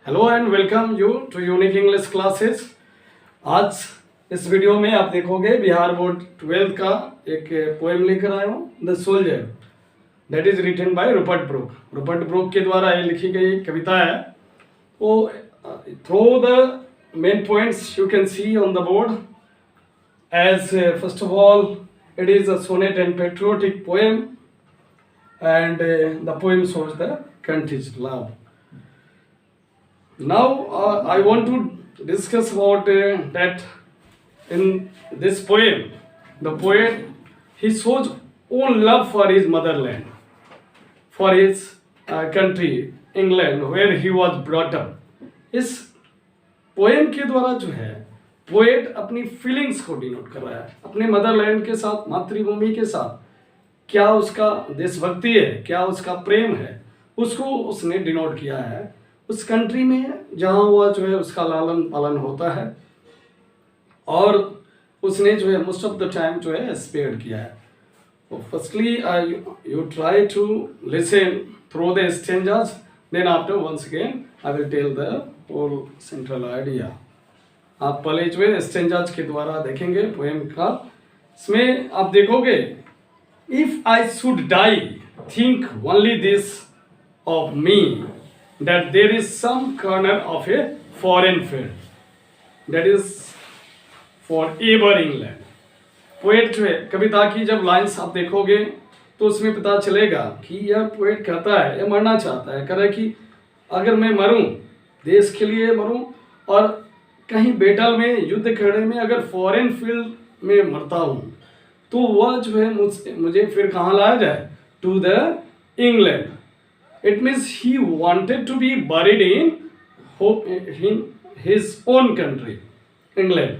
Hello and welcome you to unique English classes. आज इस video में आप देखोगे बिहार बोर्ड 12th का एक पोएम लेकर आया हूँ, the soldier, that is written by Rupert Brooke. Rupert Brooke के द्वारा ये लिखी गई कविता है। वो through the main points you can see on the board as first of all it is a sonnet and patriotic poem, and the poem shows the country's love. Now I want to discuss about that in this poem the poet he shows own love for his motherland, for his country England where he was brought up. इस poem के द्वारा जो है poet अपनी feelings को denote कर रहा है अपने मदरलैंड के साथ, मातृभूमि के साथ। क्या उसका देशभक्ति है, क्या उसका प्रेम है, उसको उसने डिनोट किया है उस कंट्री में जहाँ वह जो है उसका लालन पालन होता है, और उसने जो है मोस्ट ऑफ द टाइम जो है स्पेयर किया है। तो firstly you try to listen through the stanzas, then after once again I will tell the whole central idea. आप पहले जो है स्टेंजाज के द्वारा देखेंगे पोएम का। इसमें आप देखोगे, if I should die think only this of me that there is some corner of a foreign field that is for ever England. Poet जो है कविता की जब लाइन्स आप देखोगे तो उसमें पता चलेगा कि यह पोएट कहता है, यह मरना चाहता है, कह रहा है कि अगर मैं मरूं देश के लिए मरूं, और कहीं बैटल में, युद्ध खड़े में अगर फॉरेन फील्ड में मरता हूँ तो वह जो है मुझे फिर कहाँ लाया जाए, to the England. It means he wanted to be buried in his own country England.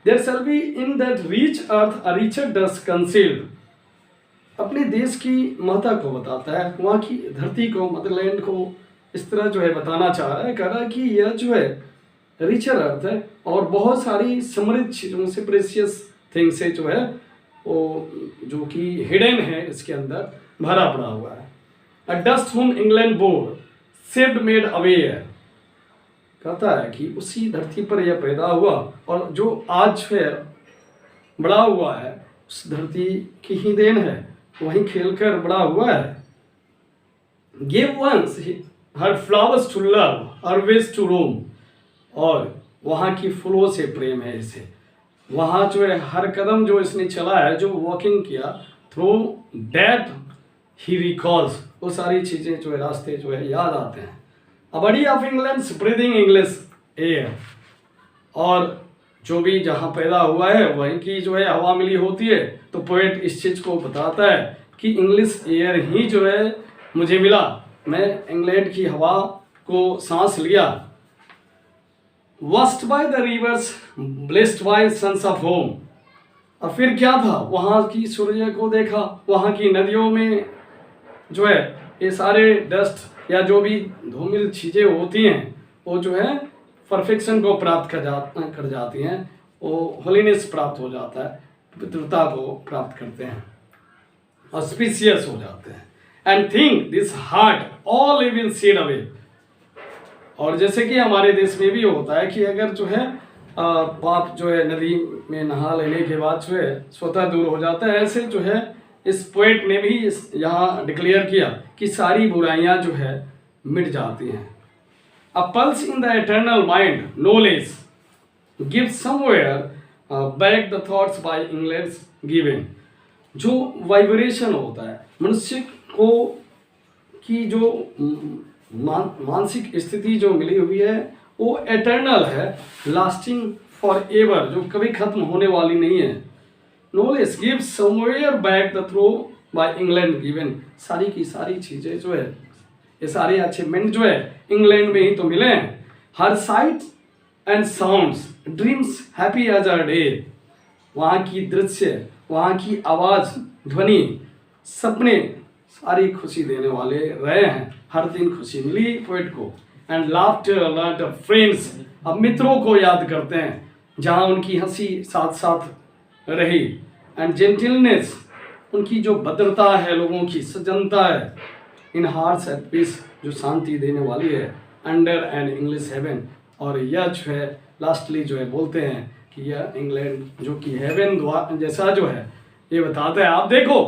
There shall be in that rich earth a richer dust concealed. अपने देश की महत्ता को बताता है, वहाँ की धरती को, मदरलैंड को इस तरह जो है बताना चाह रहा है, कह रहा है कि यह जो है रिचर अर्थ है और बहुत सारी समृद्ध चीज़ों से, प्रेशियस थिंग से जो है वो जो कि हिडन है इसके अंदर भरा पड़ा हुआ है। अ dust home England board saved made aware, कहता है कि उसी धरती पर यह पैदा हुआ और जो आज है बड़ा हुआ है उस धरती की ही देन है, वहीं खेलकर बड़ा हुआ है। Give once her flowers to love, always to roam, और वहाँ की फूलों से प्रेम है इसे। वहाँ जो है हर कदम जो इसने चला है, जो वॉकिंग किया, थ्रू दैट ही रिकॉल्स, वो सारी चीज़ें जो है रास्ते जो है याद आते हैं। A body of England breathing English air, और जो भी जहाँ पैदा हुआ है वहीं की जो है हवा मिली होती है, तो पोएट इस चीज़ को बताता है कि इंग्लिश एयर ही जो है मुझे मिला, मैं इंग्लैंड की हवा को सांस लिया। Washed by the rivers, blessed by sons of home, और फिर क्या था, वहाँ की सूर्य को देखा, वहाँ की नदियों में जो है ये सारे डस्ट या जो भी धूमिल चीज़ें होती हैं वो जो है परफेक्शन को प्राप्त कर जाती हैं, वो होलीनेस प्राप्त हो जाता है, पवित्रता को प्राप्त करते हैं, ऑस्पिशियस हो जाते हैं। And think this heart all will seed away, और जैसे कि हमारे देश में भी होता है कि अगर जो है पाप जो है नदी में नहा लेने के बाद जो है स्वतः दूर हो जाता है, ऐसे जो है इस पोएट ने भी यहाँ डिक्लेयर किया कि सारी बुराइयाँ जो है मिट जाती हैं। A pulse in the eternal mind no less give somewhere back the thoughts by England's given. जो वाइब्रेशन होता है मनुष्य को की जो मानसिक स्थिति जो मिली हुई है वो एटर्नल है, लास्टिंग फॉर एवर, जो कभी खत्म होने वाली नहीं है। Knowledge give somewhere back the throw by England given. सारी की सारी चीज़ें जो है, ये सारे अचीवमेंट जो है इंग्लैंड में ही तो मिले हैं। Her sight and sounds dreams happy as a day, वहाँ की दृश्य, वहाँ की आवाज़, ध्वनि, सपने सारी खुशी देने वाले रहे हैं। हर दिन खुशी मिली पोएट को। And laughter learn of friends, अब मित्रों को याद करते हैं जहाँ उनकी हंसी साथ साथ रही। एंड जेंटिलनेस, उनकी जो भद्रता है, लोगों की सज्जनता है। इन हार्ट्स एट पीस, जो शांति देने वाली है। Under an English heaven. और यह जो है लास्टली जो है बोलते हैं कि यह इंग्लैंड जो कि हेवन जैसा जो है ये बताता है। आप देखो,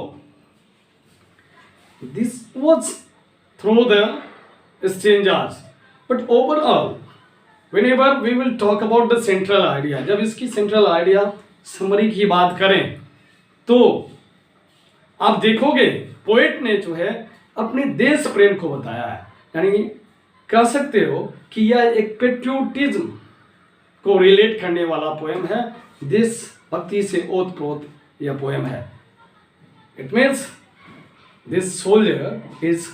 this was through the strangers, but overall whenever we will talk about the central idea, जब इसकी सेंट्रल आइडिया समरी की बात करें तो आप देखोगे पोएट ने जो है अपने देश प्रेम को बताया है। यानी कह सकते हो कि यह एक पेट्रियोटिज्म को रिलेट करने वाला पोएम है। देशभक्ति से ओतप्रोत यह पोएम है। It means this soldier is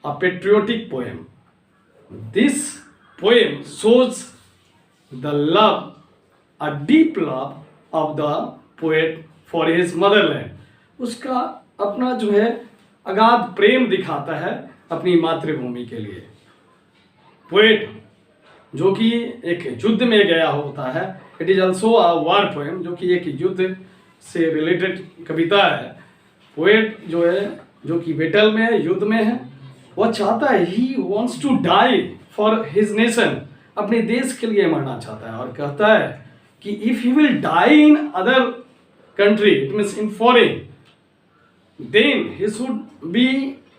a patriotic poem. This poem shows the love, a deep love of the poet for his motherland. उसका अपना जो है अगाध प्रेम दिखाता है अपनी मातृभूमि के लिए। पोएट जो कि एक युद्ध में गया होता है, it is also a war poem, जो कि एक युद्ध से रिलेटेड कविता है। पोएट जो है जो कि बैटल में है, युद्ध में है, वह चाहता है he wants to die for his nation, अपने देश के लिए मरना चाहता है। और कहता है कि if he will die in other country, it means in foreign, then he should be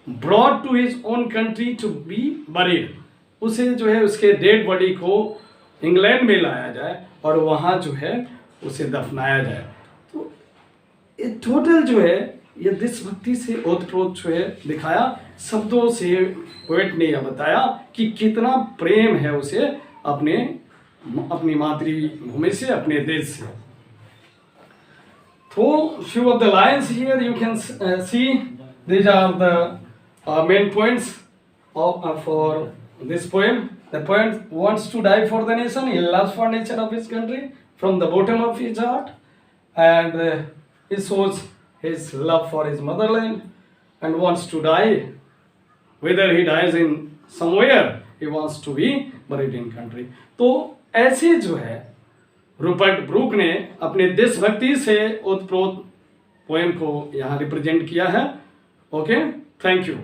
brought to his own country to be buried. उसे जो है उसके डेड बॉडी को इंग्लैंड में लाया जाए और वहाँ जो है उसे दफनाया जाए। तो ये टोटल जो है ये देशभक्ति से ओतप्रोत जो है दिखाया। शब्दों से पोएट ने यह बताया कि कितना प्रेम है उसे अपनी मातृभूमि से, अपने देश से। तो few of the lines here you can see, these are the main points for this poem. The poet wants to die for the nation. He loves for nature of his country from the bottom of his heart, and he shows his love for his motherland and wants to die. Whether he dies in somewhere, he wants to be buried in country. तो ऐसे जो है Rupert Brooke ने अपने देशभक्ति से ओतप्रोत poem को यहाँ रिप्रेजेंट किया है। Okay, thank you.